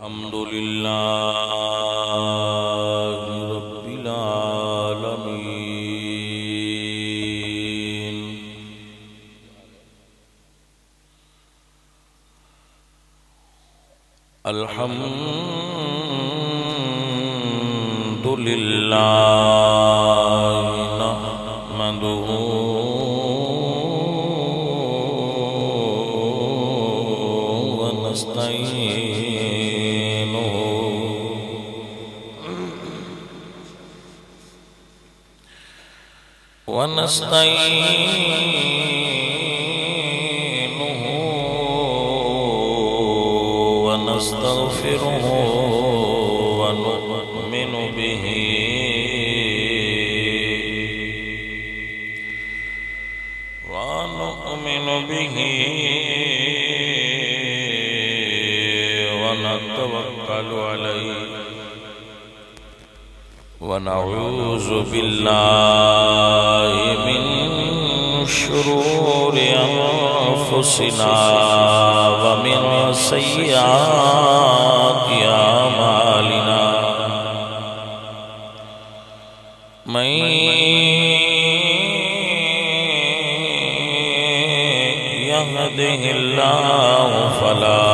الحمد لله رب العالمين الحمد لله نحمده ونستعينه ونستغفره ونؤمن به ونتوكل عليه ونعوذ بالله من شرور أنفسنا ومن سيئات أعمالنا من يهده الله فلا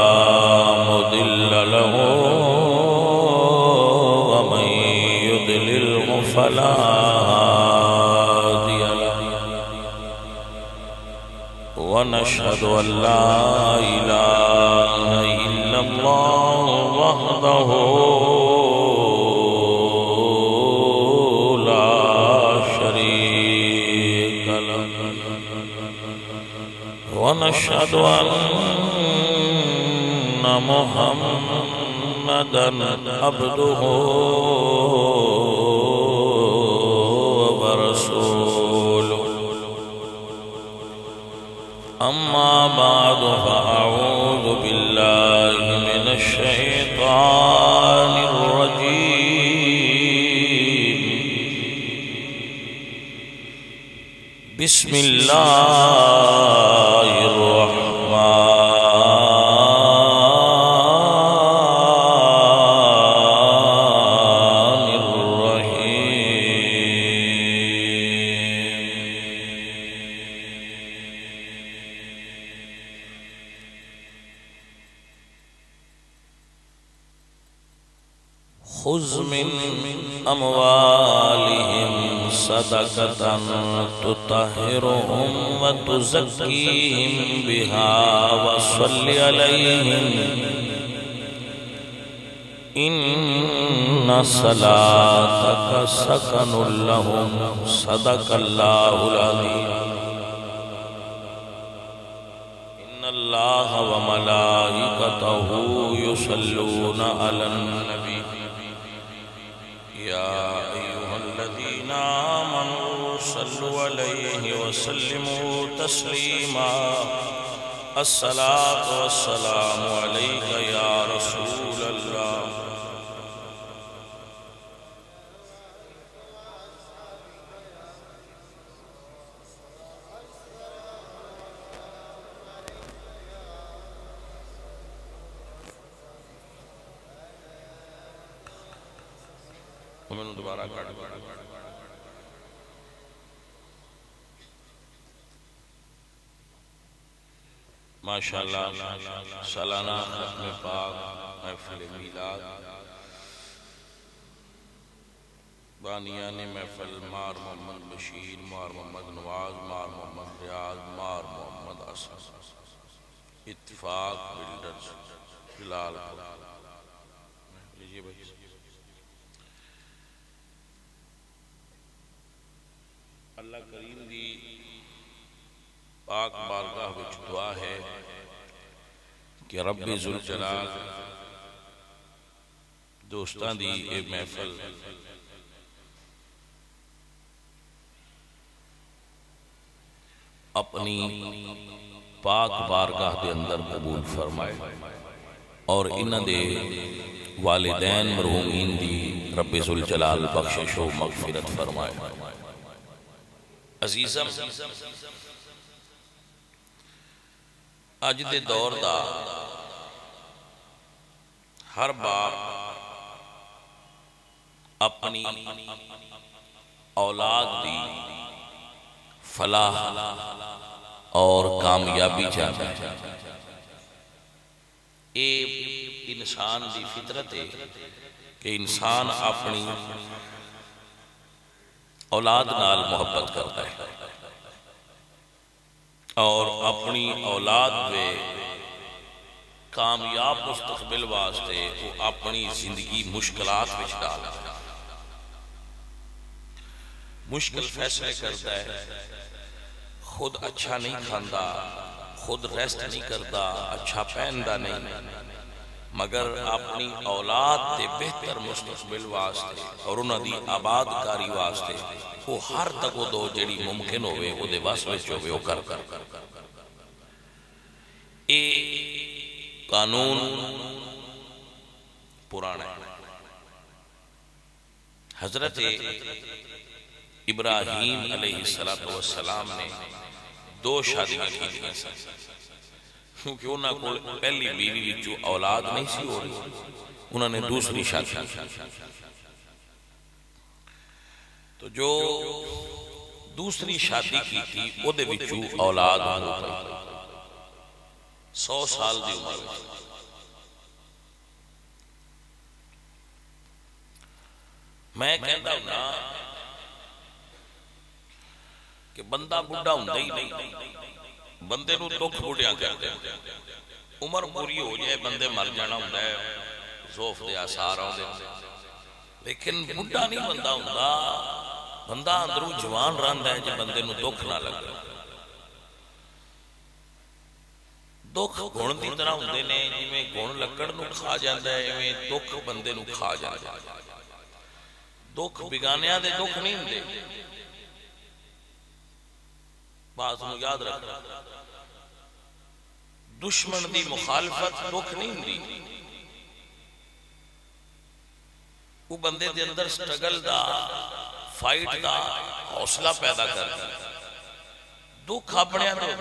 مضل له فلا هادي له ونشهد أن لا إله إلا الله وحده لا شريك له ونشهد أن محمدًا عبده أما بعد فأعوذ بالله من الشيطان الرجيم بسم الله الرحمن الرحيم خذ من أموالهم صدقة تطهرهم وتزكيهم بها وصل عليهم إن صلاتك سكن لهم صدق الله العظيم إن الله وملائكته يصلون على النبي يا أيها الذين آمنوا صلوا عليه وسلموا تسليما الصلاة والسلام عليك يا رسول الله دوبارہ ماشاءاللہ سالانہ ختم پاک محفل میلاد بانیان محفل مار محمد بشیر مار محمد نواز مار محمد ریاض مار محمد اسد اتفاق بلڈرز جلال اللہ کریم دی پاک بارگاہ وچ دعا ہے کہ رب ذوالجلال دوستاں دی اے محفل اپنی پاک بارگاہ دے اندر قبول فرمائے اور انہاں دے والدین مرحومین دی رب ذوالجلال بخشش و مغفرت فرمائے عزیزم اج دے دور دا ہر باپ اپنی اولاد دی فلاح اور کامیابی چاہتا ہے. یہ انسان دی فطرت ہے کہ انسان اپنی اولاد نال محبت کرتا ہے اور اپنی اولاد میں کامیاب مستقبل واسطے وہ اپنی زندگی مشکلات میں ڈالتا ہے، مشکل فیصلے کرتا ہے، خود اچھا نہیں کھاندا، خود ریسٹ نہیں کرتا، اچھا پہندا نہیں، مگر اپنی اولاد دے بہتر مستقبل واسطے اور انہاں دی آباد کاری واسطے وہ ہر تک وہ دو جڑی ممکن ہوئے وہ دے واسطے وچ ہوئے وہ کر اے قانون پرانا ہے. حضرت ابراہیم علیہ السلام نے 2 شادیاں کی تھیں کیونکہ انہاں کو پہلی بیوی وچوں اولاد نہیں سی ہو رہی، انہوں نے دوسری شادی تو جو دوسری شادی کی تھی وہ دے وچوں اولاد ہو گئی 100 سال دی عمر میں. میں کہتا ہوں نا کہ بندہ بڑھا ہوں ہی نہیں، بندے نو دکھ بڑھیا کرتے ہیں، عمر پوری ہو جائے بندے مر جانا ہوں ہے، زوف دے آثار ہوں دے، لیکن بڑھا نہیں بندہ ہوں، بندہ اندروں جوان رہندا ہے جو بندے نو دکھ نہ لگا. دکھ گھن دی طرح ہوندے نے، جویں گھن لکڑ نو کھا جاندا ہے ایویں دکھ بندے نو کھا جاندا ہے. دکھ بگانیاں دے دکھ نہیں ہوندے، بات نو یاد رکھنا، دشمن دی مخالفت دکھ نہیں ہوندی، وہ بندے دے اندر سٹرگل دا فائٹ دا حوصلہ پیدا کرتا ہے. دکھ اپنے اندر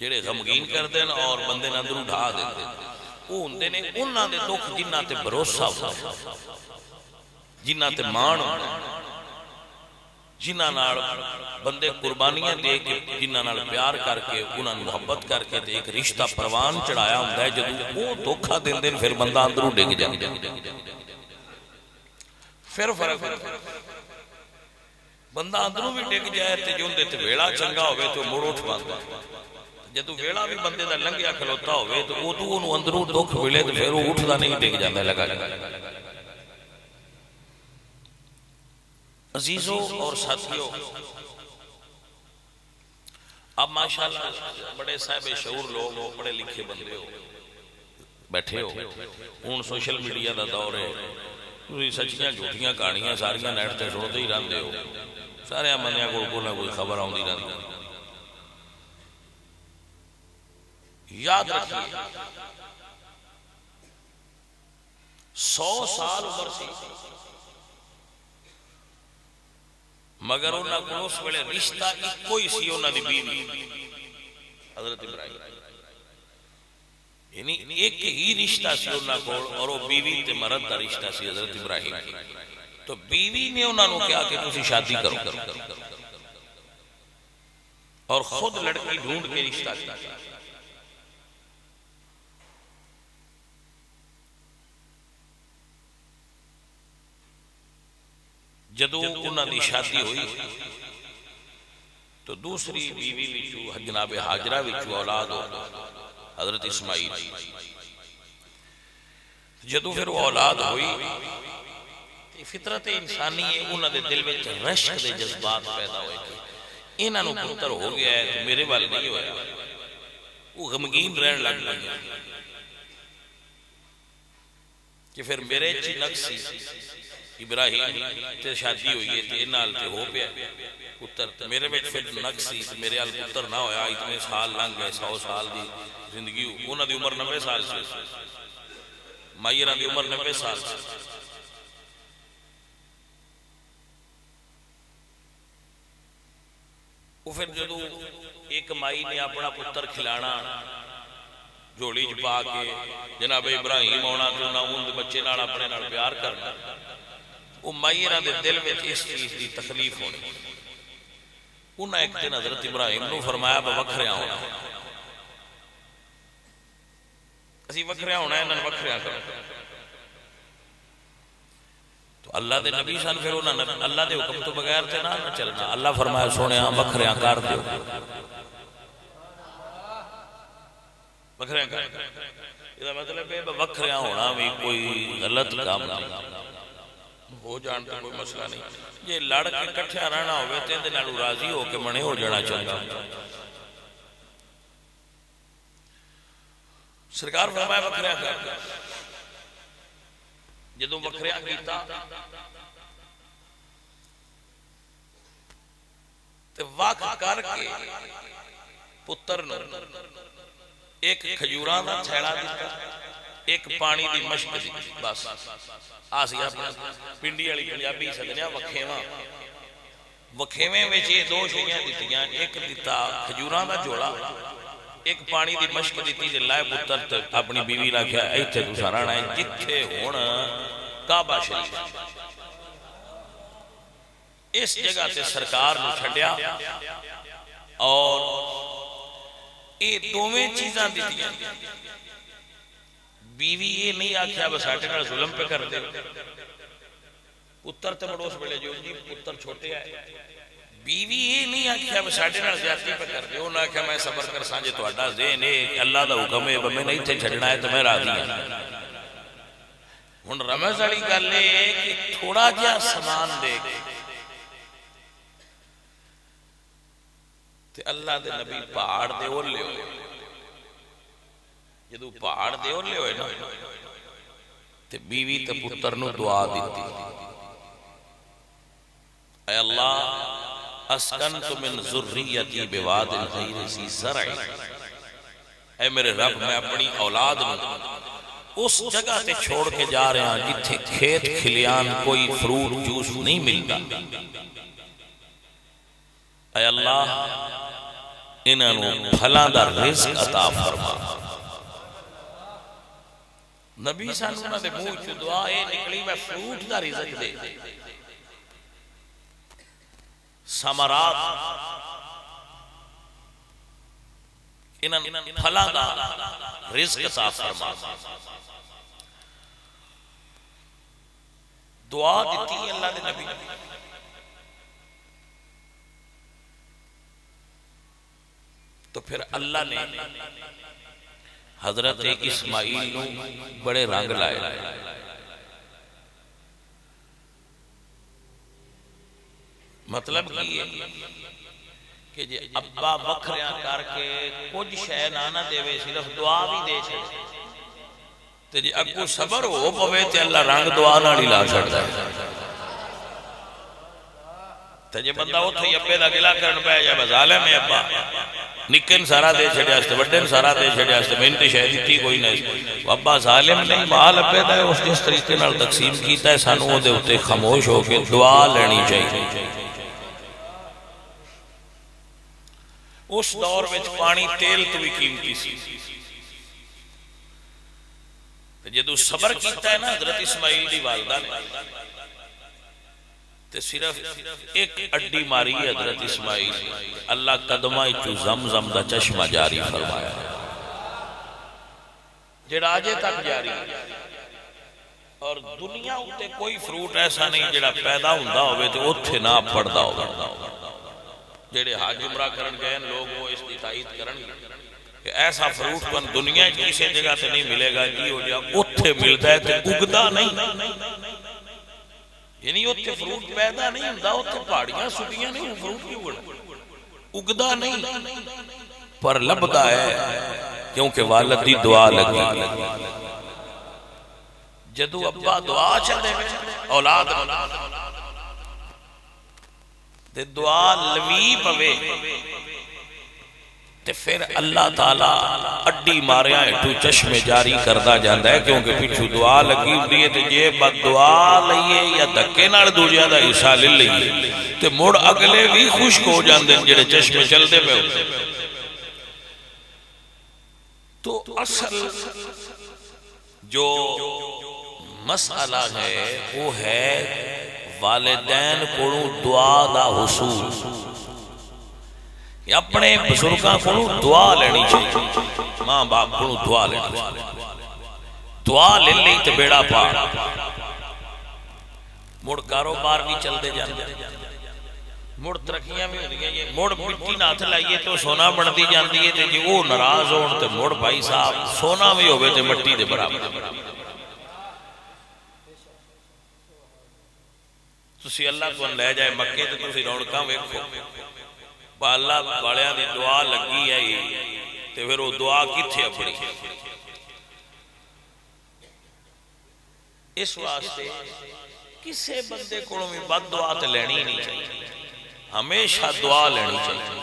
جڑے غمگین کرتے ہیں اور بندے نے اندر اٹھا دیتے ہیں، وہ ہوندے نے انہاں دے دکھ جنہاں تے بھروسہ ہوتا ہے، جنہاں تے مان ہوتا ہے، جنہاں نال بندے قربانیاں دے کے، جنہاں نال پیار کر کے، انہاں محبت کر کے ایک رشتہ پروان چڑھایا ہوتا ہے. جب وہ دھوکھا دیندے پھر بندہ اندروں ڈگ جاتا ہے، پھر فرق بندہ اندروں بھی ڈگ جائے تے جو اندے تے ویڑا چنگا ہوئے تو مڑ اٹھ پاندا، جدو ویڑا بھی بندے دا لنگیا کھلوتا ہوئے تو وہ تو انہوں اندروں دکھ ملے تو پھر وہ اٹھدا نہیں ڈگ جاتا لگا. عزیزوں اور ساتھیوں، اب ماشاءاللہ بڑے صاحب شعور لوگ ہو، بڑے لکھے بندے ہو، بیٹھے ہو، ہن سوشل میڈیا دا دور ہے، تسی سچیاں جھوٹیاں کہانیاں ساریاں نیٹ تے سنتے ہی رہندے ہو، سارے بندیاں کوئی نہ کوئی خبر آوندی رہندی. یاد رکھیے 100 سال عمر سی مگر انہاں کو اس ویلے رشتہ ایک کوئی سی، انہاں دی بیوی حضرت ابراہیم، یعنی ایک ہی رشتہ سی انہاں کو، اور وہ بیوی تے مرد دا رشتہ سی حضرت ابراہیم. تو بیوی نے انہاں نو کہا کہ تسی شادی کرو اور خود لڑکی ڈھونڈ کے رشتہ کیا. جدو انہاں دی شادی ہوئی تو دوسری بیوی وچوں جناب حاجرہ وچوں اولاد ہو حضرت اسماعیل. جدو پھر وہ اولاد ہوئی فطرت انسانی ہے، انہاں دے دل وچ رشک دے جذبات پیدا ہوئے تھے، انہاں نو پتر ہو گیا ہے تو میرے وال نہیں ہویا، وہ غمگین رہن لگ گئے کہ پھر میرے چی نقصی ابراہیم تے شادی ہوئی ہے تے انال تے ہو پیا پتر، میرے میں پھر نقصی میرے آل پتر نہ ہویا، اتنے سال لنگ گئے، 100 سال دی زندگی، انہاں دی عمر 90 سال سے، مائیرہ دی عمر 90 سال سے. وہ پھر جدو ایک مائی نے اپنا پتر کھلانا جھولی چ پا کے جناب ابراہیم آنا تو نہ ان بچے نال اپنے نال پیار کرنا، وہ مائیرہ دے دل میں اس چیز دی تکلیف ہونی۔ انہاں ایک دن حضرت ابراہیم نو فرمایا بوکھریاں ہونا، اسی وکھریاں ہونا ہے انہاں وکھریاں کرو۔ تو اللہ دے نبی سن، پھر انہاں اللہ دے حکم تو بغیر تے نہ چلنا۔ اللہ فرمایا سونے ہاں وکھریاں کر دیو، وکھریاں کر دیو۔ یہ مطلب ہے وکھریاں ہونا بھی کوئی غلط کام نہیں، ہو جان تو کوئی مسئلہ نہیں۔ یہ لڑ کے کٹھیا رہنا ہوئے تے اندے نالو راضی ہو کے منے ہو جانا چاہتا۔ سرکار فرمایا وکھریاں کر دیو۔ جدوں وکھریاں کیتا تے وقت کر کے پتر نو ایک کھجوراں دا چھیڑا دیتا، ایک پانی دی مشک دی، بس آسی اپنا پنڈی والی پنجابی سدنیا وکھیواں۔ وکھیویں وچ یہ دو شیاں دتیاں، ایک دتا کھجوراں دا جوڑا، ایک پانی دی مشک دیتی تے لائے پتر تے اپنی بیوی نے کہا ایتھے تساں رہنا ہے جتھے ہن کعبہ شریف، اس جگہ تے سرکار نو چھڈیا اور یہ دوویں چیزاں دتیاں۔ بیوی یہ نہیں آکھیا بس ساڈے نال ظلم پہ کر دے، پتر تے مڑ اس ویلے جو جی پتر چھوٹے آئے، بیوی یہ نہیں آکھیا بس ساڈے نال زیادتی پہ کر دے، انہاں آکھیا میں صبر کر ساں جے تہاڈا ذہن ہے اللہ دا حکم ہے میں نہیں تے چھڈنا ہے تو میں راضی ہوں۔ ہن رمض والی گل ہے کہ تھوڑا جہا سامان دے کے تے اللہ دے نبی پہاڑ دے اولے ہوئے، جدو پہاڑ دے اولے ہوئے نا تے بیوی تے پتر نو دعا دیتی، اے اللہ اسکنت من ذریتی بواد غیر ذی زرع، اے میرے رب میں اپنی اولاد نو اس جگہ تے چھوڑ کے جا رہے ہیں جتھے کھیت کھلیان کوئی فروٹ جوس نہیں ملتا، اے اللہ انہاں نو پھلاں دا رزق عطا فرما۔ نبی سانو نہ دے منہ چ دعا اے نکلی میں فروٹ دا رزق دے، ثمرات انہاں پھلاں دا رزق عطا فرما۔ دعا دیتی اللہ دے نبی، تو پھر اللہ نے حضرت اسماعیل نو بڑے رنگ لائے، مطلب کی ہے کہ جی ابا وکھریاں کر کے کچھ شے نہ دے صرف دعا بھی دے چھڑے تے جی اگو صبر ہو پوے تے اللہ رنگ دعا نال ہی لا چھڑدا ہے۔ تے جے بندہ اوتھے ابے دا گلا کرن پے جائے ظالم ہے ابا نکن سارا دے چھڑیا اس تے وڈن سارا دے چھڑیا اس تے محنت شے دتی کوئی نہیں، ابا ظالم نہیں مال ابے دا اس جس طریقے نال تقسیم کیتا ہے سانو او دے اوتے خاموش ہو کے دعا لینی چاہیے۔ اس دور میں پانی تیل تو بھی قیمتی سی، جدو صبر کیتا ہے نا حضرت اسماعیل دی والدہ نے تے صرف ایک اڈی ماری حضرت اسماعیل، اللہ قدمہ چو زمزم دا چشمہ جاری فرمایا جڑا آجے تک جاری، اور دنیا ہوتے کوئی فروٹ ایسا نہیں جڑا پیدا ہوندہ ہوئے تے اتھے نہ پڑھدا ہوگا۔ جڑے حج عمرہ کرن گئے لوگ وہ اس کی تائید کرن کہ ایسا فروٹ کن دنیا کسی جگہ تے نہیں ملے گا، جی ہو جا اتھے ملتا ہے تے اگدا نہیں، یعنی اتھے فروٹ پیدا نہیں ہوندہ، اتھے پہاڑیاں سٹیاں نہیں فروٹ کیوں اگدا نہیں، پر لبدا ہے کیونکہ والدی دعا لگی۔ جدو ابا دعا چلے اولاد تے دعا لوی پوے تے پھر اللہ تعالیٰ اڈی ماریا اٹھو چشمے جاری کردہ جاندہ ہے، کیونکہ پیچھو دعا لگی ہوئی تے جے بد دعا لئیے یا دکے نال دوجہ دا حصہ لے لئیے تے مڑ اگلے بھی خوشک ہو جاندے جڑے چشمے چل دے میں ہوتے۔ تو اصل جو مسئلہ ہے وہ ہے والدین کو دعا دا حصول، اپنے بزرگاں کو دعا لینی چاہیے، ماں باپ کو دعا لینی چاہیے، دعا لے لی تو بیڑا پار، مڑ کاروبار بھی چل دے جاندے، مڑ ترقیاں بھی ہوندی ہیں، مڑ مٹی ناتھ لائیے تو سونا بن دی جاندی ہے، جی وہ ناراض ہون تے مڑ بھائی صاحب سونا بھی ہوئے تے مٹی دے برابر۔ تسی اللہ کو لے جائے مکے تے تسی رونقاں ویکھو، با اللہ والیاں دی دعا لگی ہے تے پھر وہ دعا کتھے اپڑی؟ اس واسطے کسے بندے کو بھی بد دعا تے لینی نہیں چاہیے، ہمیشہ دعا لینی چاہیے۔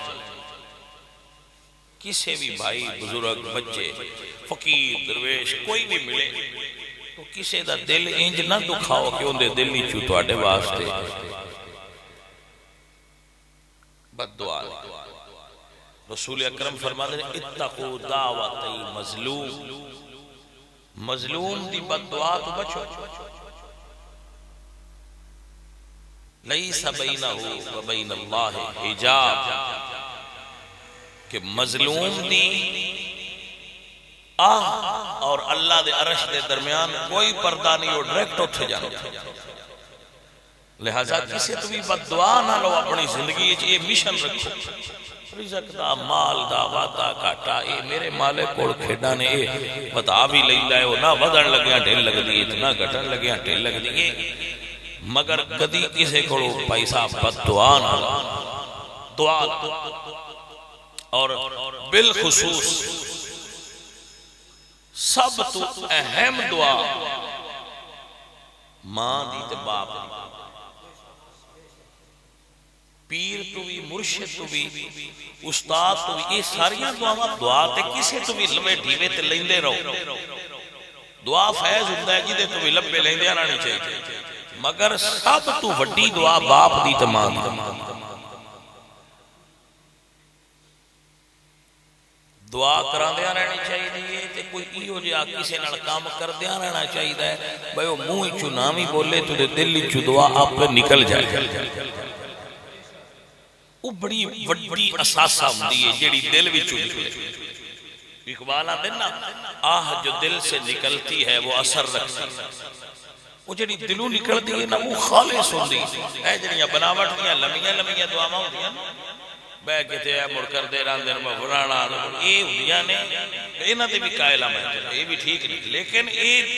کسے بھی بھائی بزرگ بچے فقیر درویش کوئی بھی ملے تو کسے دا دل انج نہ دکھاؤ کہ ان دے دل نہیں چو تو آڈے واسطے بد دعا لے۔ رسول اکرم فرماتے ہیں اتقو دعوت المظلوم، مظلوم دی بد دعا تو بچو، لیس بینہ و بین اللہ حجاب، کہ مظلوم دی آہ اور اللہ دے عرش دے درمیان کوئی پردہ نہیں ہو، ڈریکٹ اٹھے جانا۔ لہذا کسی تو بھی بد دعا نہ لو، اپنی زندگی یہ مشن رکھو، رزق دا مال دا وعدہ کاٹا اے میرے مالک کوڑ کھیڑا نے اے بتا بھی لئی لائے ہو، نہ ودن لگیاں ڈھیل لگ دیئے اتنا گھٹن لگیاں ڈھیل لگ دیئے، مگر کدی کسے کھڑو پیسہ بد دعا نہ لو۔ دعا اور بالخصوص سب تو اہم دعا ماں دی تے باپ دی، پیر تو بھی مرشد تو بھی استاد تو بھی، یہ ساریاں دعا تے کسے تو بھی لمے ڈھیوے تے لیندے رہو، دعا فیض ہوتا ہے جیدے تو بھی لبے لیندے آنا نہیں چاہیے، مگر سب تو وڈی دعا باپ دی تے ماں دی۔ دعا کران دیا رہنی چاہیے تے کوئی ایو جا کسے نال کام کر دیا رہنا چاہیے، بھئی وہ منہ چو نامی بولے تو دے دل چو دعا آپ پر نکل جائے، وہ بڑی وڈی اساسہ ہوندی ہے جیڑی دل بھی چو نکلے۔ اقبال آتے نا آہ جو دل سے نکلتی ہے وہ اثر رکھتی ہے، وہ جڑی دلوں نکلتی ہے نا وہ خالص ہوندی ہے، جڑیاں بناوٹ دیاں لمیاں لمیاں دعا ماں ہوندیاں بے کہتے ہیں مڑ کر دے رہاں دن میں فرانا، اے ہوندیاں نے انہاں دے بھی قائلہ میں اے بھی ٹھیک نہیں، لیکن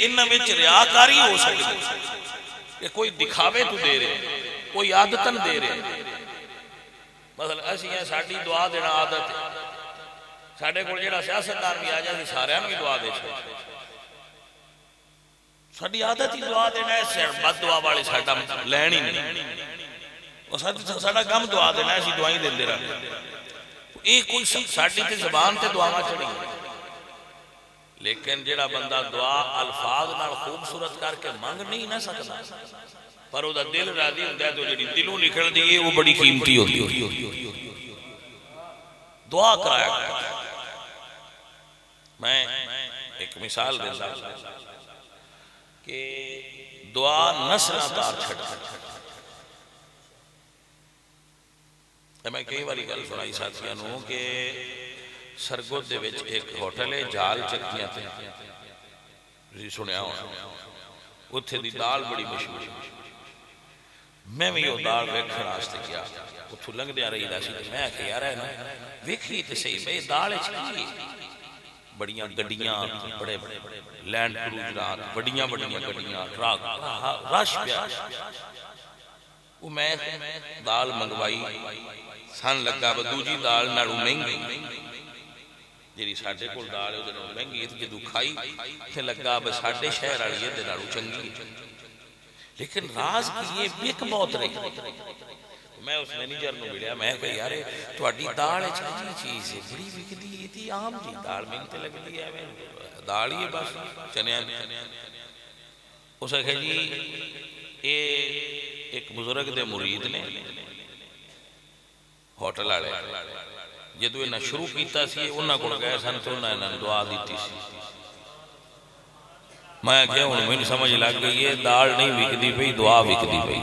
انہاں میں ریاکاری ہو سکتی کہ کوئی دکھاوے تو دے رہے، کوئی عادتاً دے رہے، مثلا ایسی ہیں ساڑھی دعا دینا عادت ہے، ساڑھے کو جڑا سیاستدار بھی آ جائے سارے ہم بھی دعا دے چھوڑے، ساڑھی عادت ہی دعا دینا ہے، بد دعا والے ساڑھا لین ہی نہیں، اور ساڑھا کم دعا دینا ہے، اسی دعائیں دے رہا ایک کوئی ساڑھی تے زبان تے دعا ماں چڑھی، لیکن جڑا بندہ دعا الفاظ نال خوبصورت کر کے مانگ نہیں نہ سکتا، پر وہ دل راضی ہوتا ہے تو جڑی دلوں نکل دیئے وہ بڑی قیمتی ہوتی ہے۔ دعا کرایا گیا، میں ایک مثال دیتا کہ دعا نسل تار چھڑا، میں کئی باری گل سنائی ساتھیاں نوں کہ سرگود دے وچ ایک ہوٹل ہے جال چکیاں تھے، جی سنیا ہونا، اتھے دی دال بڑی مشہور، میں بھی یہ دال ویکھن واسطے کیا، اتھو لنگ دیا رہی دا سی، میں کہ یار ہے نا ویکھی تے صحیح میں دال چکی بڑیاں گڈیاں، بڑے لینڈ کروزرات، بڑیاں بڑیاں گڈیاں، ٹرک رش پیا، وہ میں دال منگوائی، سن لگا بدوجی دال نالو مہنگی، جیری ساڑھے کو دال ہے وہ مہنگی ہے، جدو کھائی تھے لگا بس ساڑھے شہر آڑی ہے دلالو چنگی، لیکن راز کی یہ بیک بہت رہی، میں اس مینیجر نو ملیا، میں کہا یارے تو اڈی دال ہے چاہی چیز ہے، بڑی بک دی تھی عام جی دال مہنگتے لگ دی ہے، دال ہی ہے بس چنیاں، اسے کہا جی ایک بزرگ دے مرید نے ہوٹل آڑے جدو انہیں شروع کیتا سی انہاں کو گئے سن تو انہاں نے دعا دیتی سی میں کیا ہوں میں سمجھ لگ گئی یہ دال نہیں وکدی پئی دعا وکدی پئی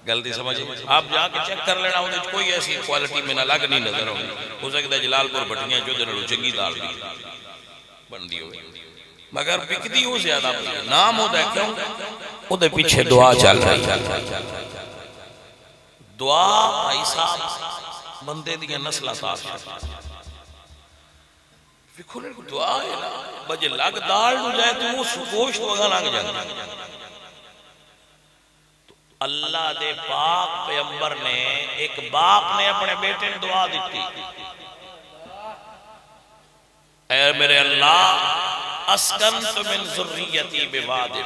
غلطی سمجھے آپ جا کے چیک کر لینا وہ کوئی ایسی کوالٹی میں نہ لگ نہیں نظر ہو سکتا ہے جلال پور بٹیاں جو دنوں چنگی دال بھی بن دی ہوئی مگر وکدی ہو زیادہ نام ہوتا ہے کیوں وہ دے پیچھے دعا چل رہی دعا بھائی صاحب بندے دیا نسلہ تار دعا ہے نا بجے لگ دال نو جائے تو وہ گوشت وغا لگ جائے اللہ دے پاک پیغمبر نے ایک باپ نے اپنے بیٹے نے دعا دیتی اے میرے اللہ اسکنت من ذریتی بواد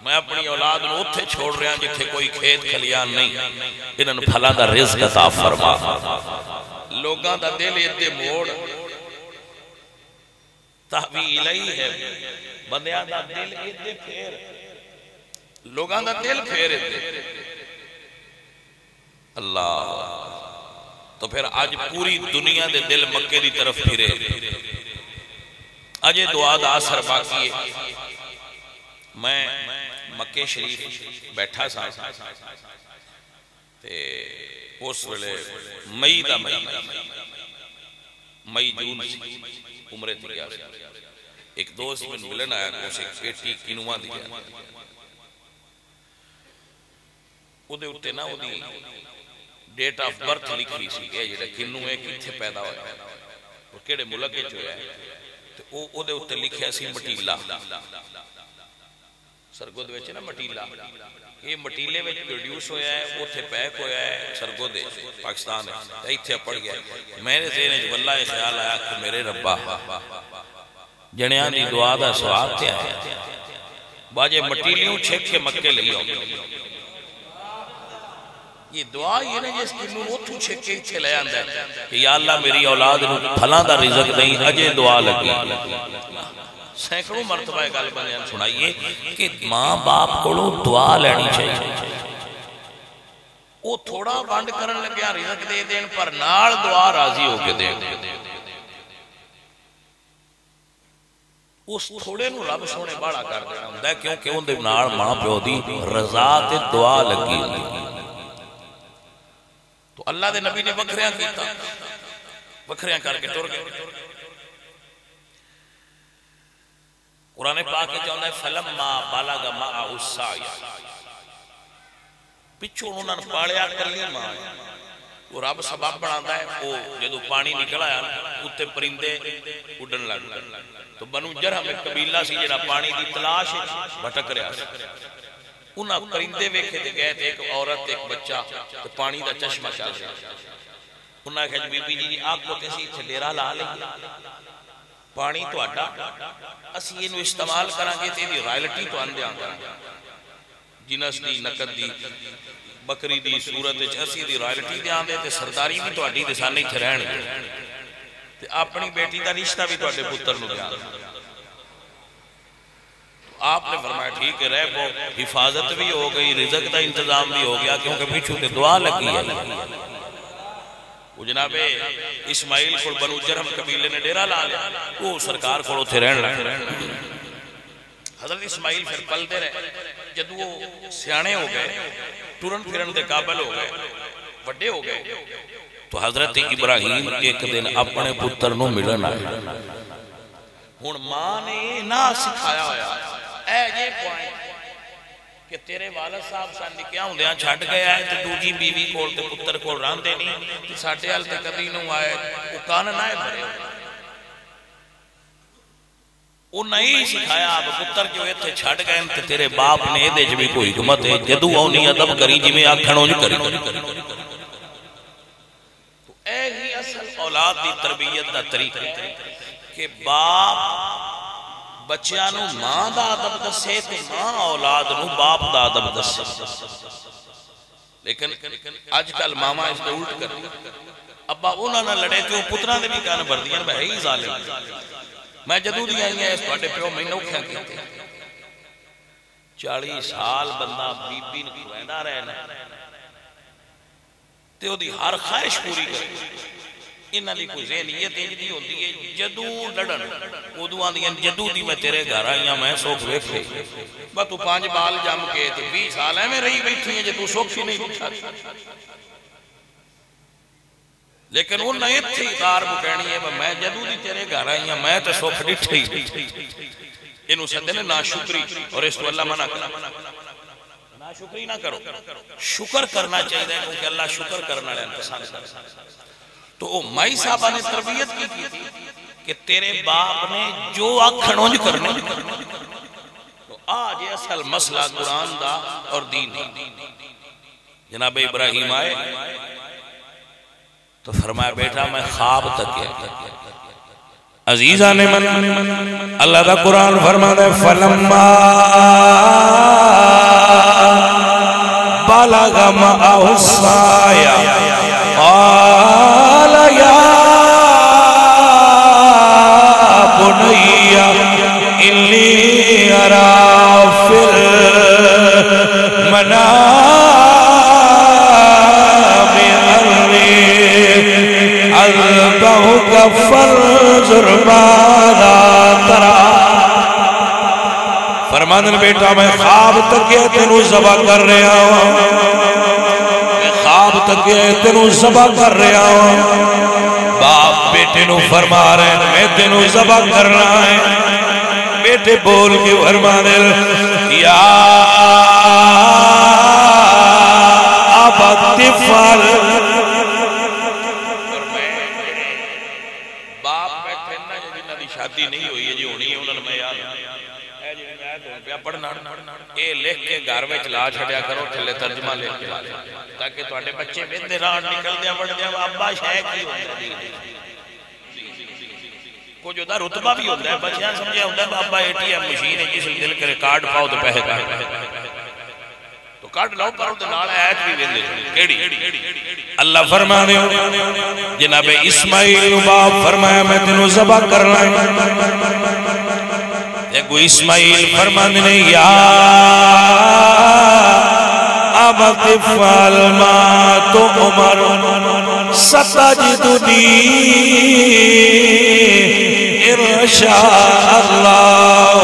میں اپنی اولاد نو اتھے چھوڑ رہا ہوں جتھے کوئی کھیت کھلیان نہیں انہوں پھلا دا رزق عطا فرما لوگاں دا دل ادھے موڑ تحویل ہی ہے بندیاں دا دل ادھے پھیر لوگاں دا دل پھیر ادھے اللہ تو پھر آج پوری دنیا دے دل مکے دی طرف پھرے آج دعا دا اثر باقی ہے میں مکے شریف بیٹھا سا اس ویلے مئی دا مئی جون عمرے تھی گیا ایک دوست میں ملن آیا اس ایک پیٹی کنواں دی گیا وہ دے اٹھتے نا وہ دی ڈیٹ آف برتھ لکھی سی گئے جڑا کنو ہے کتھے پیدا ہویا اور کیڑے ملکے جو ہے تو وہ دے اٹھتے لکھیا سی مٹیلا سرگود ویچے نا مٹیلا یہ مٹیلے ویچ پروڈیوس ہویا ہے وہ تھے پیک ہویا ہے سرگود ویچ پاکستان ہے ایتھے پڑ گیا میرے ذہن جو واللہ خیال آیا کہ میرے ربا جنیاں دی دعا دا سواب تھے آئے باجے مٹیلیوں چھک کے مکے لئی ہو یہ دعا یہ نہیں جس کی نوتو چھک کے چھے لے آندہ ہے کہ یا اللہ میری اولاد نو پھلان دا رزق نہیں اجے دعا لگی سینکڑوں مرتبہ گل بیان سنائیے کہ ماں باپ کو دعا لینی چاہیے وہ تھوڑا بانڈ کرن لگیا رزق دے دین پر نال دعا راضی ہو کے دے اس تھوڑے نو رب سونے باڑا کر دینا ہوں کیونکہ ان دے نال ماں پیو دی رضا تے دعا لگی تو اللہ دے نبی نے بکریاں کیتا بکریاں کر کے ٹر گئے قرآن پاک کے جاؤں ہے فَلَمَّا بَلَغَ مَعَهُ السَّعْيَ پچھو انہوں نے پاڑیا کلیمہ وہ رب سبب بڑھاندہ ہے وہ جدو پانی نکلا ہے اتے پرندے اڈن لگ تو بنو جرہم ایک قبیلہ سی جنہ پانی دی تلاش بھٹک رہا انہاں پرندے ویکھے دے گئے تھے ایک عورت ایک بچہ تو پانی دا چشمہ چل رہا انہاں کہا بی بی جی آپ کو کسی تھے ڈیرہ لا لیں پانی تو اڈا اسی یہ نو استعمال کرانگے تے دی رائلٹی تو اندے آنگا جنس دی نقد دی بکری دی صورت اسی دی رائلٹی دے آندے تے سرداری بھی تو اڈی دے سانے تھے رہن تے اپنی بیٹی دا رشتہ بھی تو اڈے پتر نو دے آندے آپ نے فرمایا ٹھیک ہے رہ کو حفاظت بھی ہو گئی رزق دا انتظام بھی ہو گیا کیونکہ پیچھو تے دعا لگی ہے وہ جناب اسماعیل کو بنو جرہم قبیلے نے ڈیرہ لا لیا وہ سرکار کو تھے رہن لگے حضرت اسماعیل پھر پلتے رہے جب وہ سیانے ہو گئے ٹورن پھرن دے قابل ہو گئے وڈے ہو گئے تو حضرت ابراہیم ایک دن اپنے پتر نو ملن آئے ہون ماں نے نہ سکھایا ہویا اے یہ پوائنٹ کہ تیرے والد صاحب سان نکیا ہوں دیاں چھٹ گیا ہے تو دوجی بیوی کول تے پتر کول ران دے نہیں تو ساٹھے حال تے کبھی نو آئے وہ کان نہ بھرے وہ نہیں سکھایا اب پتر جو ایتھے چھٹ گئے تو تیرے باپ نے دے جو بھی کوئی حکمت ہے جدو آنی ادب کری جی میں آکھنوں جو کری تو اے ہی اصل اولاد دی تربیت دا طریقہ کہ باپ بچیانو ماں دا عدب دسے تو ماں اولاد نو باپ دا عدب دسے لیکن آج کل ماما اس نے الٹ کر دیا ابا انہاں نہ لڑے تو پترہ نے بھی کہاں بھر دیا میں ہی ظالم میں جدو دیا ہی ہے اس پاٹے پیو میں نوکھیاں کہتے 40 سال بندہ بی بی نے کھویندا رہنا تے وہ دی ہر خواہش پوری کرے. انہاں دی کوئی ذہنیت انجی ہوندی ہے جدو لڑن ادو آندیاں جدو دی میں تیرے گھر آئیاں میں سوکھ ویکھ لے بس تو 5 بال جم کے 20 سال میں رہی بیٹھی ہیں جے تو سوکھ ہی نہیں بچھا. لیکن وہ نہ اتھی کار بکینی ہے میں جدو دی تیرے گھر آئیاں میں تے سوکھ ڈٹھی. انہوں سے دینے ناشکری اور اس تو اللہ منع کرنا. ناشکری نہ کرو, شکر کرنا چاہیے کیونکہ اللہ شکر کرنا لے انتسان کرنا. تو وہ مائی صاحبہ نے تربیت کی تھی کہ تیرے باپ نے جو آکھنوں جو کرنے. تو آج اصل مسئلہ قرآن دا اور دین دا. جناب ابراہیم آئے تو فرمایا بیٹا میں خواب تک ہے. عزیزان من اللہ دا قرآن فرماتا ہے فلما بلغ معه السعي قال يا بني إني أرى في المنام أني أذبحك فانظر ماذا ترى. فرماندن بیٹا میں خواب تکیہ تینوں ذبح کر رہا ہوں. میں خواب تکیہ تینوں ذبح کر رہا ہوں. باپ بیٹے نو فرما رہے ہیں میں تینوں ذبح کر رہا ہے. بیٹے بول کے فرماندن یا ابت افعل. باپ بیٹھے نا جنہاں دی شادی نہیں ہوئی ہے جی ہونی ہے انہوں نے میں یاد پڑھنا اے لکھ کے گھر میں چلا چھڑیا کرو تھلے ترجمہ لے کے تاکہ تواڈے بچے بندے راہ نکل دیا بڑھ دیا ابا شے کی ہوتا ہے کو جو دا رتبہ بھی ہوتا ہے بچیاں سمجھے ہوتا ہے ابا اے ٹی ایم مشین ہے جس دل کرے کارڈ پاؤ تو پیسے تو کارڈ لاؤ کرو تو نال ایت بھی ویندے کیڑی اللہ فرمانے جناب اسماعیل باپ فرمایا میں تینوں ذبح کرنا ہے. کو اسماعیل فرمانے نے یا ابت افعل ما تؤمر ستجدنی ان شاء اللہ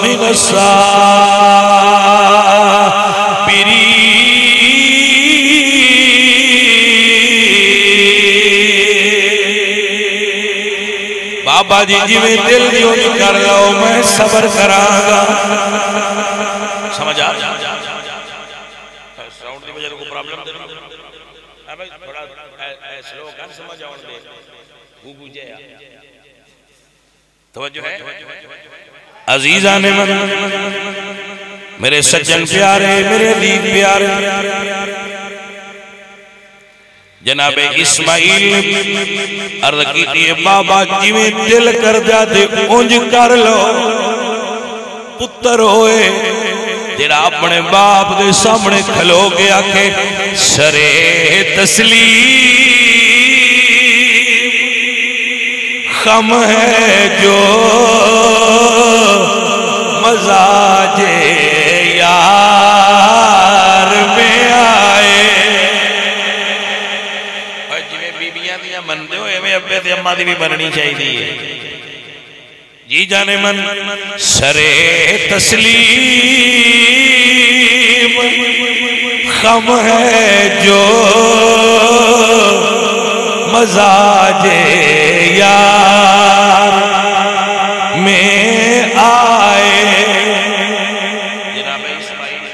من الصابرین. بابا جی جی میں دل دیو جی کر لو میں صبر کراں گا. سمجھ آ ساؤنڈ دی وجہ کو پرابلم دے رہا ہے تھوڑا سلو کر سمجھ آؤں دے گو جے توجہ ہے. عزیزان من میرے سجن پیارے میرے دید پیارے جناب اسماعیل عرض کیتی ہے بابا جویں دل کر دیا دے اونج کر لو. پتر ہوئے جڑا اپنے باپ دے سامنے کھلو گیا کہ سرے تسلیم خم ہے جو مزاج یار میں آئے. مندے ہوئے میں ابے تے اممہ دی بھی بننی چاہی دی جی جانے من سرے تسلیم خم ہے جو مزاج یار میں آئے. جناب اسماعیل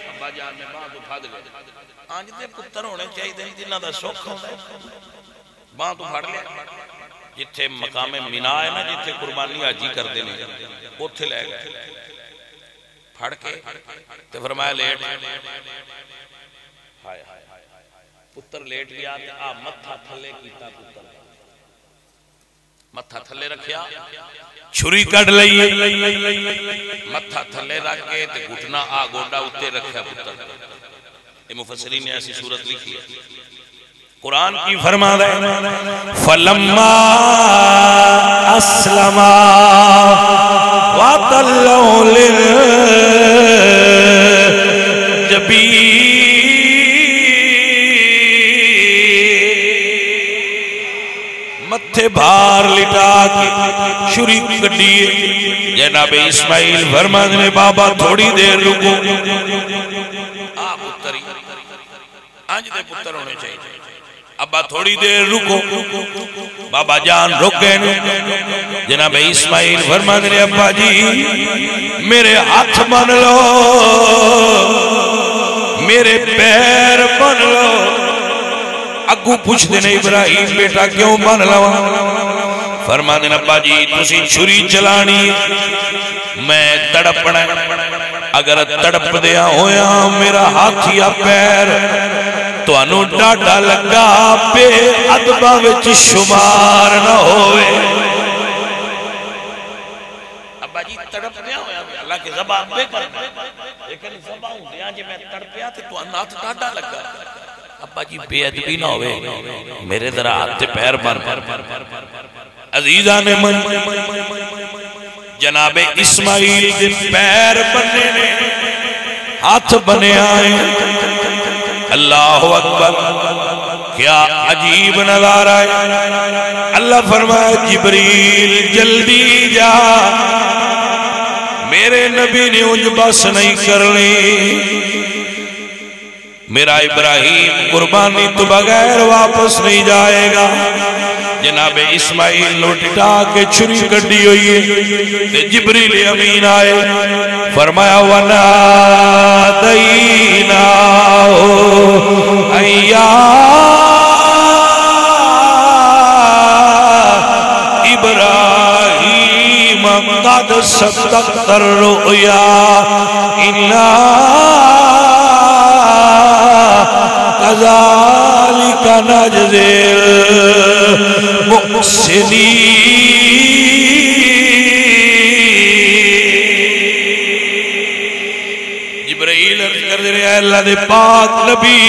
ابا جان میں باں تو پھاد لے آنج دے پتر ہونے چاہی دے جنہ دا سوکھ ہوتا ہے باں تو پھاڑ لیا. جتھے مقام منہ ہے نا جتھے قربانی آجی کر دینے اتھے لے گئے پھاڑ کے تے فرمایا لیٹ پتر لیٹ لیا آ متھا تھلے کیتا پتر متھا تھلے رکھیا چھری کڑ لئی متھا تھلے رکھ کے تے گھٹنا آ گوڑا اتے رکھیا پتر. یہ مفسرین نے ایسی صورت لکھی ہے. قرآن کی فرما دے فَلَمَّا أَسْلَمَا وَتَلَّهُ لِلْجَبِينِ متھے بھار لٹا کے چھری کڈیے جناب اسماعیل فرماتے نے بابا تھوڑی دیر رکو پتر آج دے پتر ہونے چاہیے ابا تھوڑی دیر رکو بابا جان رک گئے جناب اسماعیل فرماتے نے ابا جی میرے ہاتھ بن لو میرے پیر بن لو اگو پوچھ دینے ابراہیم بیٹا کیوں بن لو فرماتے نے ابا جی تسی چھری چلانی میں تڑپنا اگر تڑپ دیا ہویا میرا ہاتھ یا پیر تو انو ڈاڈا لگا بے ادبہ وچ شمار نہ ہوئے ابا جی تڑپ دیا ہویا اللہ کے زبان بے کر لیکن زبان دیا جی میں تڑپیا تھے تو انات ڈاڈا لگا ابا جی بے ادبی نہ ہوئے میرے ذرا ہاتھ پیر بن عزیزان من جناب اسماعیل دے پیر بننے نے ہاتھ بنے آئے اللہ اکبر کیا عجیب نظارہ ہے اللہ فرمایا جبریل جلدی جا میرے نبی نے انج بس نہیں کرنی میرا ابراہیم قربانی تو بغیر واپس نہیں جائے گا جناب اسماعیل لوٹا کے چھری کڈی ہوئی ہے جبریل امین آئے فرمایا وَنَادَيْنَاهُ اَيَّا إِبْرَاهِيمَ قَدْ صَدَّقْتَ الرُّؤْيَا إِنَّا كَذَلِكَ نَجْزِي جبرائیل عرض کر دے رہے ہیں اللہ دے پاک نبی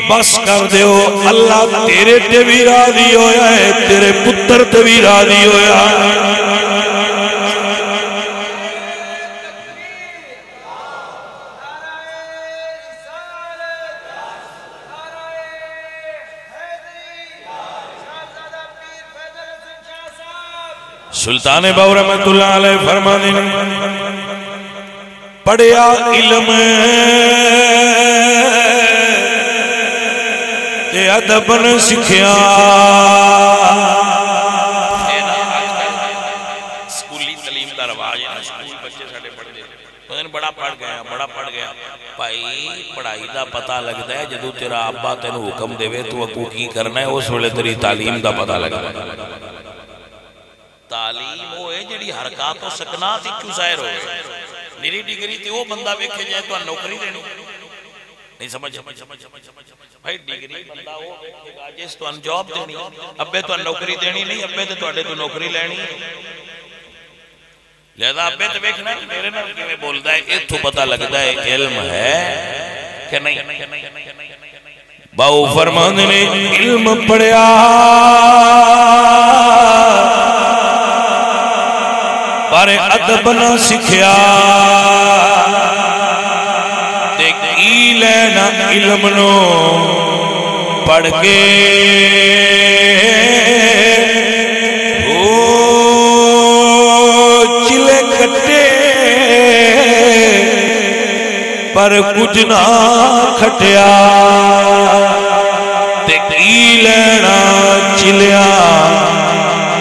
بس کر دے ہو اللہ تیرے تے بھی راضی ہویا ہے تیرے پتر تے بھی راضی ہویا ہے سلطان باو رحمت اللہ علیہ فرمانے پڑھیا علم تے ادب نہ سکھیا سکولی تعلیم دا رواج ہے سکول بچے ساڈے پڑھدے بڑا پڑھ گیا بھائی پڑھائی دا پتہ لگدا ہے جدوں تیرا ابا تینوں حکم دے تو اگوں کی کرنا ہے اس ویلے تیری تعلیم دا پتہ لگدا ہے تعلیم ہوئے جڑی حرکات و سکنات ہی کیوں ظاہر ہوئے میری ڈگری تھی وہ بندہ ویکھے جائے تو نوکری دینی نہیں سمجھ بھائی ڈگری بندہ وہ ویکھے گا جس تو جاب دینی ابے تو نوکری دینی نہیں ابے تو تواڈے تو نوکری لینی لہذا ابے تو ویکھنا میرے نال کیویں بولدا ہے ایتھوں پتہ لگدا ہے علم ہے کہ نہیں باو فرماندے نے علم پڑھیا پر ادب نہ سکھیا تے کی لینا علم نو پڑھ کے چلے کٹے پر کچھ نہ کھٹیا تے کی لینا چلیا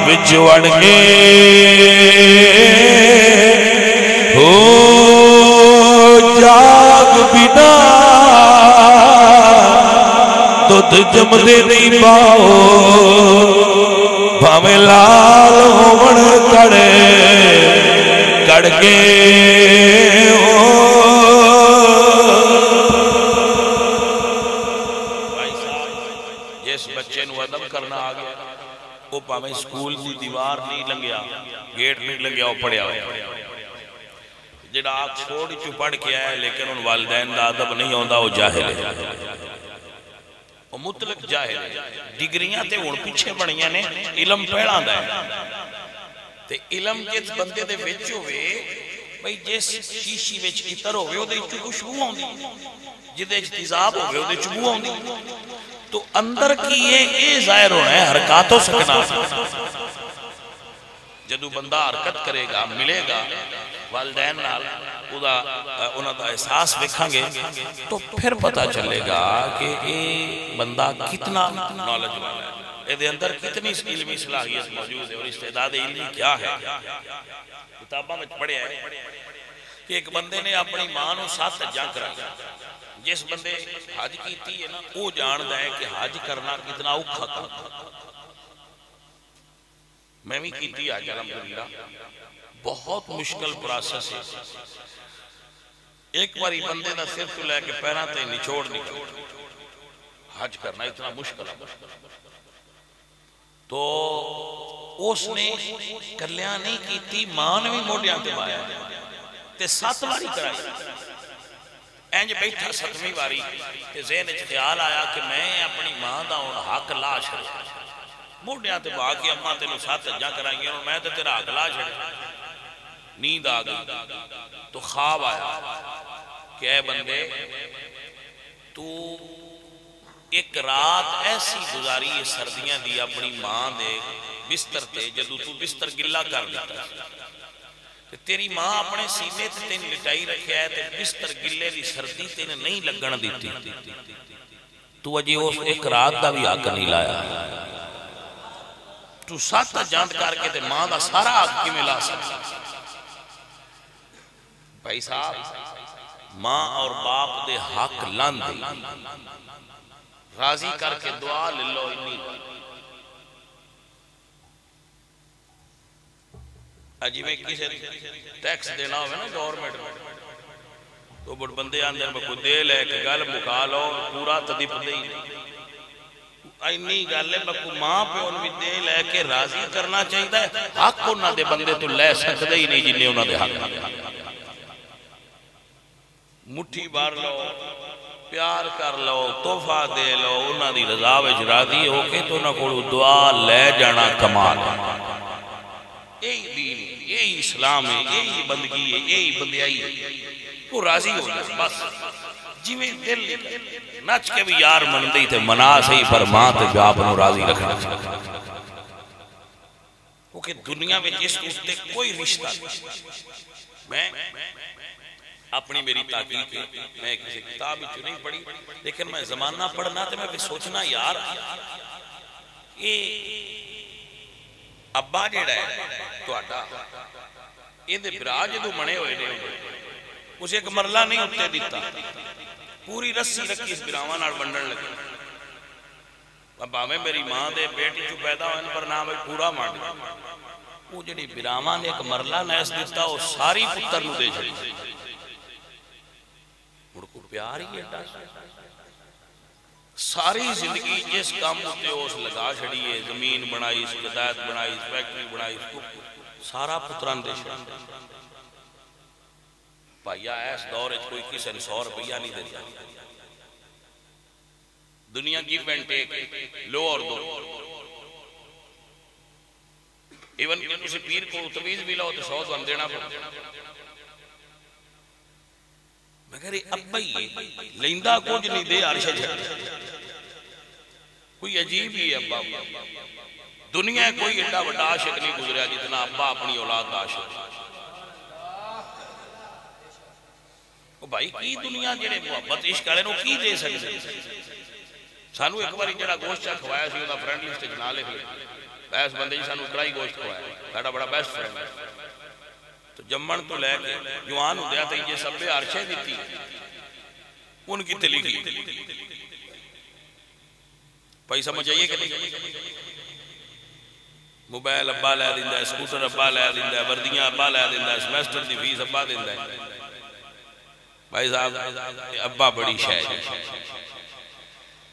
وچ وڑ کے جاگ بنا دودھ جمدے نہیں پاؤ بھاویں لال ہون کڑے کڑ کے جس بچے نو ادب کرنا آ گیا وہ پاویں سکول دی دیوار نہیں لنگیا گیٹ نہیں لنگیا وہ پڑھیا ہوا جڑا آکسفورڈ چو پڑھ کے آیا لیکن ان والدین دا ادب نہیں ہوندا وہ جاہل ہے وہ مطلق جاہل ہے ڈگریاں تے ہن پیچھے بنیاں نے علم پڑھاندا ہے تے علم جس بندے دے وچ ہوے بھئی جس شیشی وچ عطر ہوے اودے وچ خوشبو آندی جدے وچ تیزاب ہوے اودے وچ بو آندی تو اندر کی یہ ظاہر ہونا ہے حرکات و سکنات جدو بندہ حرکت کرے گا ملے گا والدین نال انہاں دا احساس دیکھیں گے تو پھر پتہ چلے گا کہ یہ بندہ کتنا نالج والا ہے، یہ دے اندر کتنی علمی صلاحیت موجود ہے اور استعداد علمی کیا ہے۔ کتاباں میں پڑھے ہیں کہ ایک بندے نے اپنی ماں نو 7 حجاں کرایا، جس بندے حج کیتی ہے نا وہ جاندا ہے کہ حج کرنا کتنا اوکھا کام، میں بھی کیتی حج الحمدللہ، بہت مشکل پروسیس ہے۔ ایک باری بندے دا سر تو لے کے پیراں تے نچوڑ حج کرنا اتنا مشکل ہے، تو اس نے کلیاں نہیں کیتی، ماں نے بھی موڈیاں تے بایا تے 7 باری کرائی، اینج بیٹھا 7ویں باری تے ذہن وچ خیال آیا کہ میں اپنی ماں دا حق لا چھڑیا، موڈیاں تے با کے اماں تینوں 7 حجاں کرائیں اور میں تے تیرا حق لا چھڑیا، نیند آ گئی تو خواب آیا کہ اے بندے تو ایک رات ایسی گزاری ہے سردیاں دی اپنی ماں دے بستر تے جدو تو بستر گلہ کر دیتا کہ تیری ماں اپنے سینے تے تین لٹائی رکھیا ہے تے بستر گلے دی سردی تین نہیں لگن دیتی، تو اجی اس ایک رات دا بھی حق نہیں لایا، تو 7 جانت کر کے تے ماں دا سارا حق کی ملا سکتا۔ بھائی صاحب ماں اور باپ دے حق لان دی راضی کر کے دعا لے لو انی اجی میں کسی ٹیکس دینا ہوئے نا گورنمنٹ میں تو بڑھ بندے اندر میں کوئی دے لے کہ گل مکا لو پورا تدیب دے اینی گل ہے میں کوئی ماں پہ ان بھی دے لے کے راضی کرنا چاہیے ہے، حق انہاں دے بندے تو لے سکتے ہی نہیں جنہیں انہاں دے حق مٹھی بار لو پیار کر لو تحفہ دے لو انہاں دی رضا وچ راضی ہو کے تو نہ کوئی دعا لے جانا کمال ہے، یہی دین ہے، یہی اسلام ہے، یہی بندگی ہے، یہی بندیائی ہے، وہ راضی ہو جائے بس جی میں دل نچ کے بھی یار من دی تھے منا سے ہی پر ماں تے باپ نو راضی رکھنا چاہتا کیونکہ دنیا میں جس دوستے کوئی رشتہ نہیں۔ میں اپنی میری تحقیق میں کسی کتاب ہی نہیں پڑھی لیکن میں زمانہ پڑھنا تھے میں بھی سوچنا یار یہ ابا جیڑا ہے تو آٹا یہ دے براج جو منے ہوئے نے اسے ایک مرلہ نہیں ہوتے دیتا پوری رسی رکھی اس برامان اور بندن لگے ابا میں میری ماں دے بیٹی جو پیدا ہوئے پر نام ہے پورا مار دیا وہ جڑی برامان نے ایک مرلہ نیس دیتا وہ ساری پتر نو دے جڑی مڑ کو پیار ہی ہے ساری زندگی جس کام ہوتے ہو اس لگا چھڑی ہے زمین بنائی اس جدایت بنائی اس فیکٹری بنائی اس کو سارا پتران دے چھڑی بھائیہ ایس دور ہے کوئی کسی نے 100 روپیہ نہیں دیتا دنیا گیو اینڈ ٹیک لو اور دو ایون کہ کسی پیر کو تویز بھی لاؤ تو 100 دن دینا پڑا مگر ابا ہی لیندہ کچھ نہیں دے عرشہ جھڑ کوئی عجیب ہی ہے ابا دنیا کوئی اٹھا بڑا عاشق نہیں گزریا جتنا ابا اپنی اولاد دا عاشق بھائی کی دنیا جڑے محبت عشق کرے نو کی دے سکتے سانو ایک باری جڑا گوشت چاہ کھوایا سی انہا فرینڈ لسٹ جنا لے بیس بندے جی سانو کڑائی گوشت کھوایا ساڑا بڑا بیسٹ فرینڈ ہے تو جمعن تو لے کے جوان ہو دیا تھا یہ سب بے عرشے دیتی ان کی تلی کی پیسہ مجھئیے کہ نہیں موبائل ابا لے دیندہ ہے سکوٹر ابا لے دیندہ ہے وردیاں ابا لے دیندہ ہے سمیسٹر دی فیس ابا دیندہ ہے بھائی صاحب ابا بڑی شاید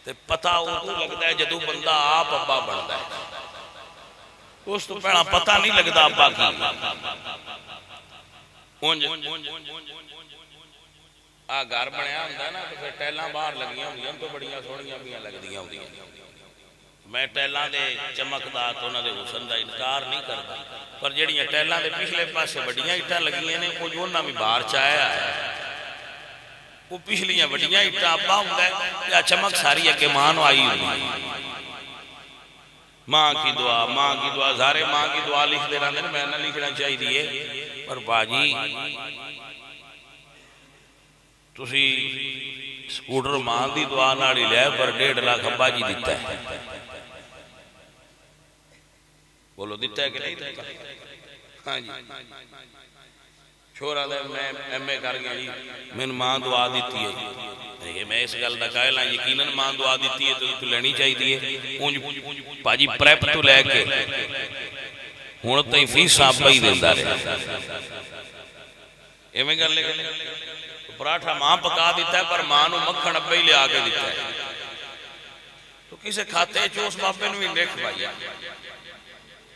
تے پتہ وہ لگتا ہے جدو بندہ آپ ابا بڑھتا ہے اس تو پہنا پتہ نہیں لگتا ابا کی گھر بنیا ہوتا ہے نا تو پھر ٹیلاں باہر لگیاں ہوئی تو بڑیاں سوڑیاں بھی لگ دیا ہوئی میں ٹیلاں دے چمکدا تو انہاں دے حسن دا انکار نہیں کرتا پر جڑیاں ٹیلاں دے پچھلے پاسے بڑیاں اٹھاں لگیاں نے کوئی انہاں بھی باہر چاہیا ہے وہ پچھلیاں وڈیاں اٹھا ابا ہوتا ہے یا چمک ساری ہے کہ ماں نو آئی ہوئی ماں کی دعا سارے ماں کی دعا لکھ دے رہا میں نہ لکھنا چاہی دیئے پر باجی تسی سکوٹر ماں دی دعا ناڑی لے پر 1.5 لاکھ ابا جی دیتا ہے بولو دیتا ہے کہ نہیں دیتا ہاں جی چھوڑا دے میں ایم اے کر گیا جی میں نے ماں دعا دیتی ہے میں اس گل دا قائل ہاں یقیناً ماں دعا دیتی ہے تو لینی چاہی دی پاجی پریپ تو لے کے ہوں تھی فیس آپ ہی دیتا رہے ایویں گل لے پراٹھا ماں پکا دیتا ہے پر ماں نو مکھن ابے ہی لے آ کے دیتا ہے تو کسے کھاتے چوس باپے نو ہی دیکھ بھائی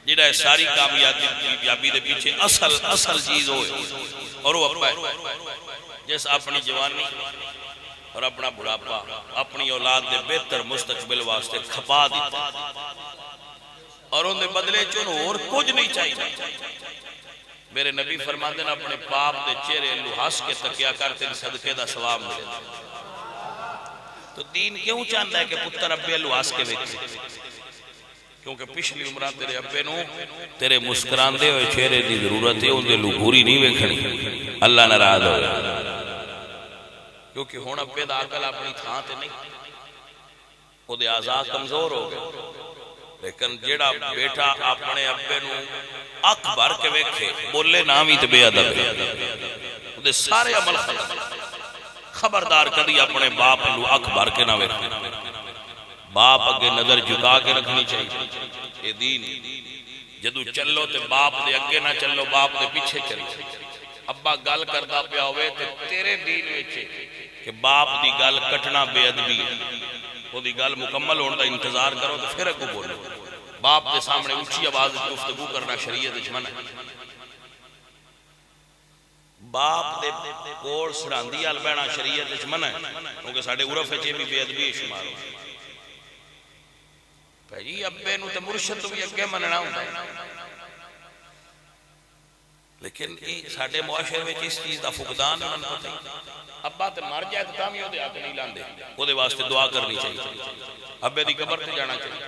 جڑا ہے ساری کامیابی دے پیچھے اصل چیز ہوئے اور وہ ابا ہے جیسا اپنی جوانی اور اپنا بڑھاپا اپنی اولاد دے بہتر مستقبل واسطے کھپا دیتا اور ان دے بدلے چون اور کچھ نہیں چاہیے میرے نبی فرماتے ہیں اپنے باپ دے چہرے اللہ ہس کے تکیا کرتے صدقے دا ثواب ملے تو دین کیوں چاہتا ہے کہ پتر ابے اللہ ہس کے ویکھے کیونکہ پچھلی عمرہ تیرے ابے نو تیرے مسکران دے ہوئے چہرے دی ضرورت ہے ان دے لگوری نہیں ویکھنی اللہ ناراض ہوئے کیونکہ ہون ابے دا عقل اپنی تھان تے نہیں وہ دے آزاد کمزور ہو گئے لیکن جیڑا بیٹا اپنے ابے نو اک بھر کے ویکھے بولے نامی تے بے ادب ہے وہ دے سارے عمل خبردار کدی اپنے باپ لو اک بھر کے نہ ویکھے باپ اگے نظر جھکا کے رکھنی چاہیے یہ دین جدو چلو تے باپ دے اگے نہ چلو باپ دے پیچھے چلو ابا گل کردا پیا ہوئے تے تیرے دین وچ کہ باپ دی گل کٹنا بے ادبی وہ دی گل مکمل ہونے دا انتظار کرو تو پھر اگو بولو باپ دے سامنے اونچی آواز گفتگو کرنا شریعت وچ منع ہے باپ دے کول سڑاندی ال بہنا شریعت وچ منع ہے کیونکہ ساڈے عرف وچ بھی بے ادبی شمار ہو بھائی ابے نو تے مرشد تو بھی اگے مننا ہوندا ہے لیکن ساڈے معاشرے وچ اس چیز دا فقدان ہے انہاں نوں ابا تے مر جائے تے تاں وی ہاتھ نہیں لاندے او دے واسطے دعا کرنی چاہیے ابے دی قبر تے جانا چاہیے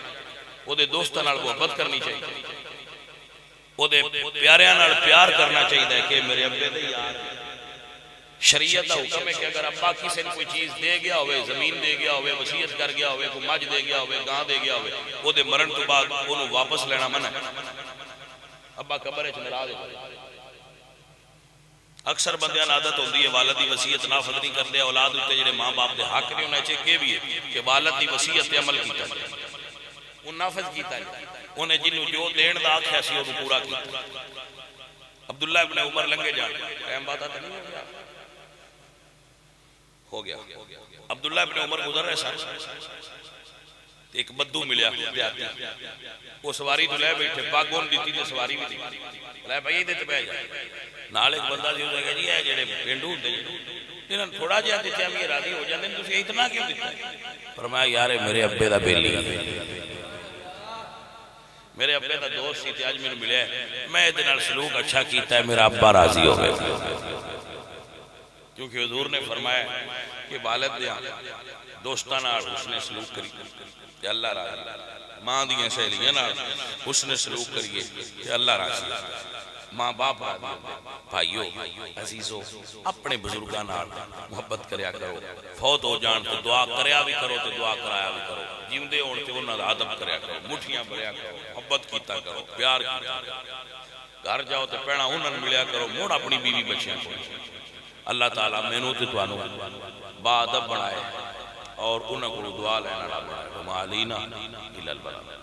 او دے دوستاں نال محبت کرنی چاہیے او دے پیاریاں نال پیار کرنا چاہیے کہ میرے ابے دے یار شریعت دا حکم ہے کہ اگر ابا کسی نے کوئی چیز دے گیا ہوئے زمین دے گیا ہوئے وصیت کر گیا ہوئے کوئی مجھ دے گیا ہوئے گاں دے گیا ہوئے وہ دے مرن تو بعد انہوں واپس لینا منع ہے ابا قبر ہے ناراض ہے اکثر بندیاں عادت ہوندی ہے والد دی وصیت نافذ نہیں کر دیا اولاد ہوتے جڑے ماں باپ دے حق نہیں ہونا چاہیے کہ بھی ہے کہ والد دی وصیت تے عمل کیتا ہے وہ نافذ کیتا ہے انہیں جنہوں جو دین دا آکھیا سی وہ پورا کیتا عبداللہ ابن عمر لنگے جان ٹائم بات آتا نہیں ہو گیا عبداللہ ابن عمر گزر رہے ساتھ ایک بدو ملیا وہ سواری تو لے بیٹھے پاگون دیتی تو سواری بھی نہیں لے بھائی دیتے بے جائے نال ایک بندہ سی ہوتا ہے جی ہے جڑے پینڈو ہوتے انہوں نے تھوڑا جہاں دیتے ہیں یہ راضی ہو جاتے ہیں تو اسے اتنا کیوں دیتا ہے فرمایا یار میرے ابے دا بیلی میرے ابے دا دوست سی تھے آج میں نے ملے میں ادھر سلوک اچھا کیتا ہے میرا ابا راضی ہو گئے کیونکہ حضور نے فرمایا کہ والد دیا دوستانہ اس نے سلوک کری کہ اللہ راضی ماں دیاں سہیلیاں اس نے سلوک کریے کہ اللہ راضی ماں باپ راضی بھائیو عزیزو اپنے بزرگان محبت کریا کرو فوت ہو جان تو دعا کریا بھی کرو تو دعا کرایا بھی کرو جیوندے ہون تے انہاں دا ادب کریا کرو مٹھیاں بھریا کرو محبت کیتا کرو پیار کیتا کرو گھر جاؤ تو پہنا انہاں نے ملیا کرو موڑ اپنی بیوی بچیاں کو اللہ تعالیٰ مینوں تے توانوں با ادب بنائے اور انہاں کو دعا لینا نہ بنائے وما علینا الا البلاغ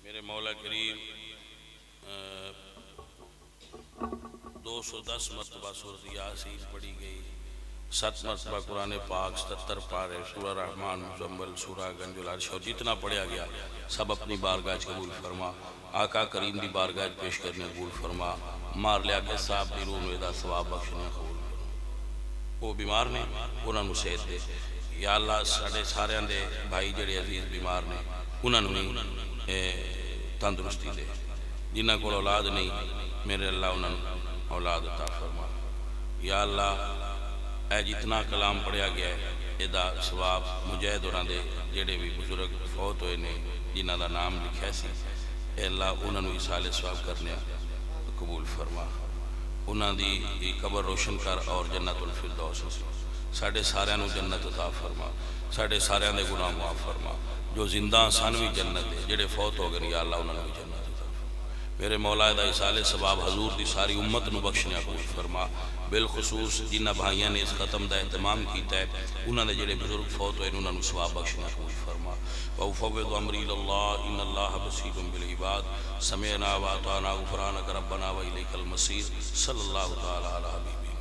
میرے مولا کریم 210 مرتبہ سورۃ یاسین پڑھی گئی 7 مرتبہ قرآن پاک 77 پارے سورہ رحمان مزمل سورہ گنج العرش اور جتنا پڑھیا گیا سب اپنی بارگاہ قبول فرما آقا کریم دی بارگاہ پیش کرنے قبول فرما مار لیا کہ صاحب دی روح ویدہ ثواب بخشنے قبول فرما وہ بیمار نے انہوں نے صحت دے یا اللہ ساڑھے سارے اندے بھائی جڑے عزیز بیمار نے انہوں نے تندرستی دے جنہ کو اولاد نہیں میرے اللہ انہوں اولاد عطا فرما۔ یا اللہ اے جتنا کلام پڑھیا گیا ہے ادا ثواب مجاہد ہونا دے جڑے بھی بزرگ فوت ہوئے نے جنہ دا نام لکھا سی، اے اللہ انہوں اصال ثواب کرنے قبول فرما، انہوں دی قبر روشن کر اور جنت الفردوس ساڑھے سارے نو جنت عطا فرما، ساڑھے سارے دے گناہ معاف فرما، جو زندہ سانوی جنت دے جڑے فوت ہو گئے یا اللہ انہوں نے جنت عطا فرما۔ میرے مولا دا اصال ثواب حضور دی ساری امت نو بخشنے قبول فرما، بالخصوص جنہ بھائیاں نے اس ختم دا اہتمام کیتا ہے انہوں نے جڑے بزرگ فوت ہوئے انہوں نے ثواب بخشنے قبول فرما۔ وَأُفَوِّضُ أَمْرِي إِلَى اللَّهِ إِنَّ اللَّهَ بَصِيرٌ بِالْعِبَادِ سَمِعْنَا وَأَطَعْنَا غُفْرَانَكَ رَبَّنَا وَإِلَيْكَ الْمَصِيرُ صلی اللہ تعالی علی حبیبہ